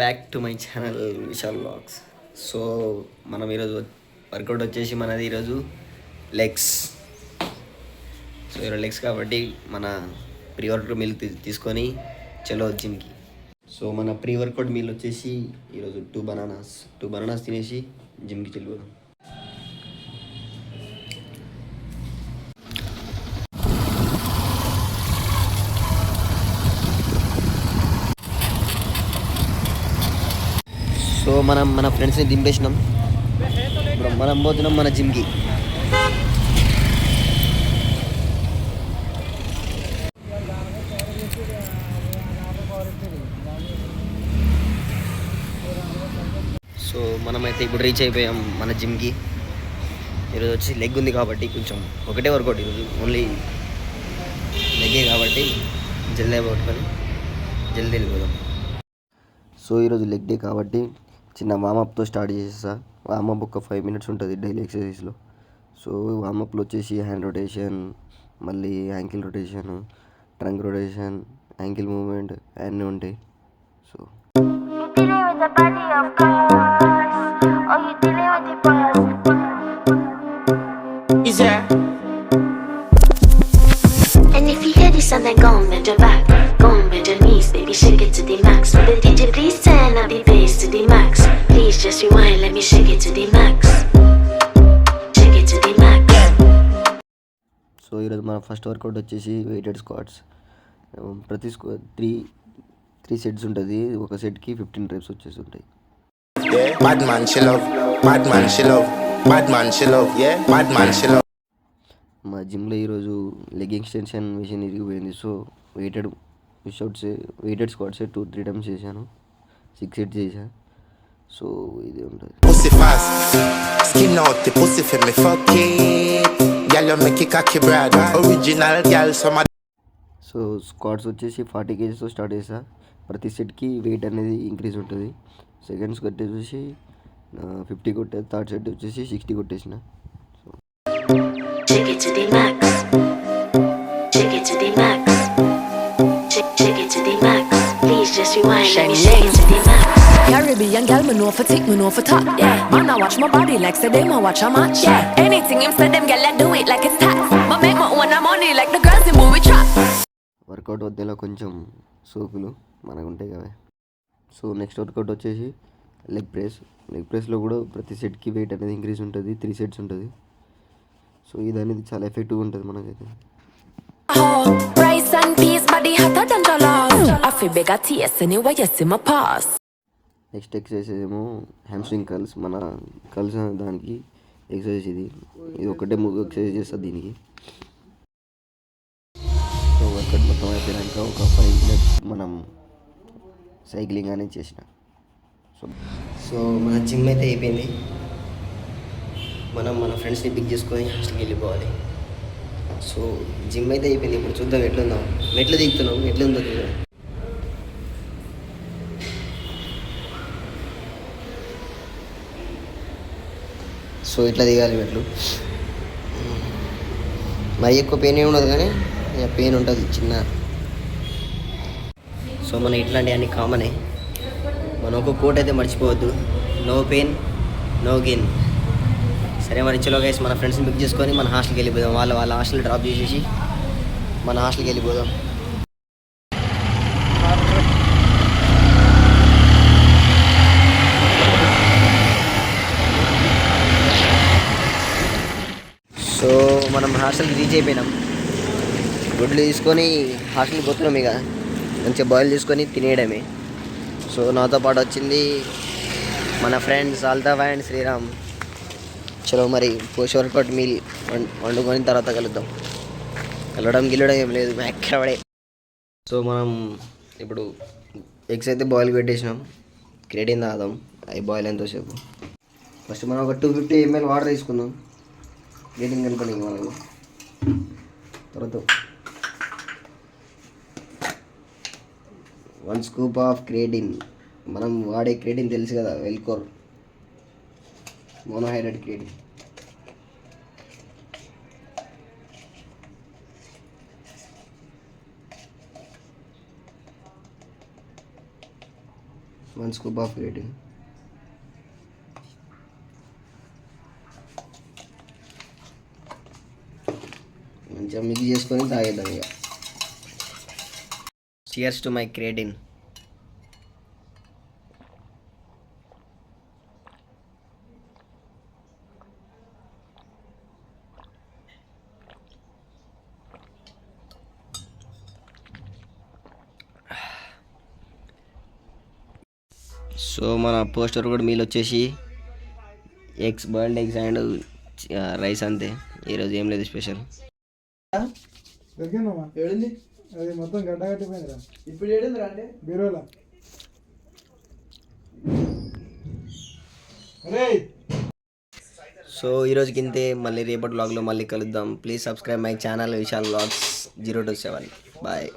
Back to my channel Vishal vlogs. So మనం ఈరోజు work out వచ్చేసి మనది ఈరోజు లెగ్స్. సో ఈరోజు లెగ్స్ కాబట్టి మన ప్రీ వర్కౌట్ మీల్ తీసుకొని చలో జిమ్కి. సో మన ప్రీ వర్కౌట్ మీల్ వచ్చేసి ఈరోజు టూ బనానాస్ తినేసి జిమ్కి వెళ్ళిపోదాం. సో మనం మన ఫ్రెండ్స్ని దింపేసినాం. ఇప్పుడు మనం పోతున్నాం మన జిమ్కి. సో మనమైతే ఇప్పుడు రీచ్ అయిపోయాం మన జిమ్కి. ఈరోజు వచ్చి లెగ్ ఉంది కాబట్టి కొంచెం ఒకటే వర్కౌట్ ఈరోజు, ఓన్లీ లెగ్గే కాబట్టి జల్దీ పట్టుకొని జల్దీ వెళ్ళిపోదాం. సో ఈరోజు లెగ్ డే కాబట్టి చిన్న వామప్తో స్టార్ట్ చేసేసా. వామప్ ఒక 5 minutes ఉంటుంది డైలీ ఎక్సర్సైజ్లో. సో వామప్లో వచ్చేసి హ్యాండ్ రొటేషన్, మళ్ళీ ankle rotation, trunk rotation, ankle movement అన్నీ ఉంటాయి. So And if you hear this and then go and bend your back, go and bend your knees, baby, shake it to the max. Will the DJ please turn up the bass to the max? Please just rewind, let me shake it to the max. Shake it to the max. So ఈరోజు మన first work out వచ్చేసి weighted squats. ప్రతి three sets ఉంటుంది. ఒక సెట్కి 15 reps వచ్చేసి ఉంటాయి. Bad man she love, bad man she love, bad man she love, yeah, bad man she love. మా జిమ్లో ఈరోజు లెగ్ ఎక్స్టెన్షన్ మిషన్ ఇరిగిపోయింది. సో వెయిటెడ్ స్క్వాట్స్ 2-3 times చేశాను. 6 sets చేశాను. సో ఇది ఉంటుంది. Pussy fast, skin out the pussy for me fuck it. Girl you make it cocky brad, original girl some. So squats వచ్చేసి 40 kgs start చేసా. ప్రతి సెట్కి wait అనేది ఇంక్రీజ్ ఉంటుంది. సెకండ్స్ కొట్టేసి 50 కొట్టే, థర్డ్ సెట్ వచ్చేసి 60 కొట్టేసిన. Shake it to the max. Shake it to the max. Shake it to the max. Please just rewind, let me shake it to the max. Caribbean girl, me know for tick, me know for top. Yeah, man, I watch my body like say them I watch a match. Yeah, anything him say them girl, I do it like it's tax. But make my own money like the girls in movie trap. Workout వద్దలో కొంచెం సోకులు మనకు ఉంటాయి కదా. So next workout వచ్చేసి leg ప్రెస్లో కూడా ప్రతి సెట్కి వెయిట్ అనేది ఇంక్రీజ్ ఉంటుంది. 3 sets ఉంటుంది. సో ఇది అనేది చాలా ఎఫెక్టివ్గా ఉంటుంది మనకైతే. Rice and peas, body hotter than jollof. I feel bigger taste anyway, you see my pass. Next exercise ఏమో హ్యామ్స్ట్రింగ్ కర్ల్స్. మన కర్ల్స్ దానికి ఎక్సర్సైజ్ ఇది ఒకటే ఎక్సర్సైజ్ చేస్తుంది దీనికి. సో వర్కౌట్ మొత్తం అయిపోయాక ఒక 5 minutes మనం సైక్లింగ్ అనేది చేసిన. సో మన జిమ్ అయితే అయిపోయింది. మనం మన ఫ్రెండ్స్ని పిక్ చేసుకొని హాస్టల్కి వెళ్ళిపోవాలి. సో జిమ్ అయితే అయిపోయింది. ఇప్పుడు చూద్దాం ఎట్లుందాం. మెట్లు దిగుతున్నాం, ఎట్లుందో చూద్దాం. సో ఇట్లా దిగాలి మెట్లు. మరి ఎక్కువ పెయిన్ ఏమి ఉండదు, కానీ పెయిన్ ఉంటుంది చిన్న. సో మన ఇట్లాంటివన్నీ కామనే. మనం ఒక కోట్ అయితే మర్చిపోవద్దు, నో పెయిన్ నో గెయిన్. సరే మరి చలో గైస్, మన ఫ్రెండ్స్ని పిక్ చేసుకొని మన హాస్టల్కి వెళ్ళిపోదాం. వాళ్ళ హాస్టల్ డ్రాప్ చేసేసి మన హాస్టల్కి వెళ్ళిపోదాం. సో మనం హాస్టల్కి రీచ్ అయిపోయినాం. గుడ్లు తీసుకొని హాస్టల్కి పోతున్నాం. ఇక మంచిగా బాయిల్ చేసుకొని తినేయడమే. సో నాతో పాటు వచ్చింది మన ఫ్రెండ్స్ అల్తాఫ్ అండ్ శ్రీరామ్. చలో మరి పోస్ట్ వర్కౌట్ మీల్ వండుకొని తర్వాత కలవడం గిల్లడం ఏం లేదు, ఎక్కడే. సో మనం ఇప్పుడు ఎగ్స్ అయితే బాయిల్ పెట్టేసినాం. క్రియేటిన్ తాగుదాం. అవి బాయిల్ ఎంతోసేపు. ఫస్ట్ మనం ఒక 250 ml వాటర్ తీసుకుందాం. క్రియేటిన్ కనుకొని మనకు తర్వాత 1 scoop ఆఫ్ క్రియేటిన్. మనం వాడే క్రియేటిన్ తెలుసు కదా, Wellcore monohydrate creatine. 1 scoop of creatine. మంచిగా మిక్స్ చేసుకొని తాగేద్దాం ఇక. Cheers to my creatine. So మన పోస్టర్ కూడా మీల్ వచ్చేసి బాయిల్డ్ ఎగ్స్ అండ్ రైస్ అంతే. ఈరోజు ఏం లేదు స్పెషల్. దొరికిందమ్మా ఏడింది అది మొత్తం గడ్డ కట్టిపోయిందిరా. ఇప్పుడు ఏడిందిరా అంటే బీరోలా. అరే సో ఈరోజుకి ఇంతే. మళ్ళీ రేపటి వ్లాగ్లో మళ్ళీ కలుద్దాం. Please subscribe my channel Vishal vlogs 027. Bye.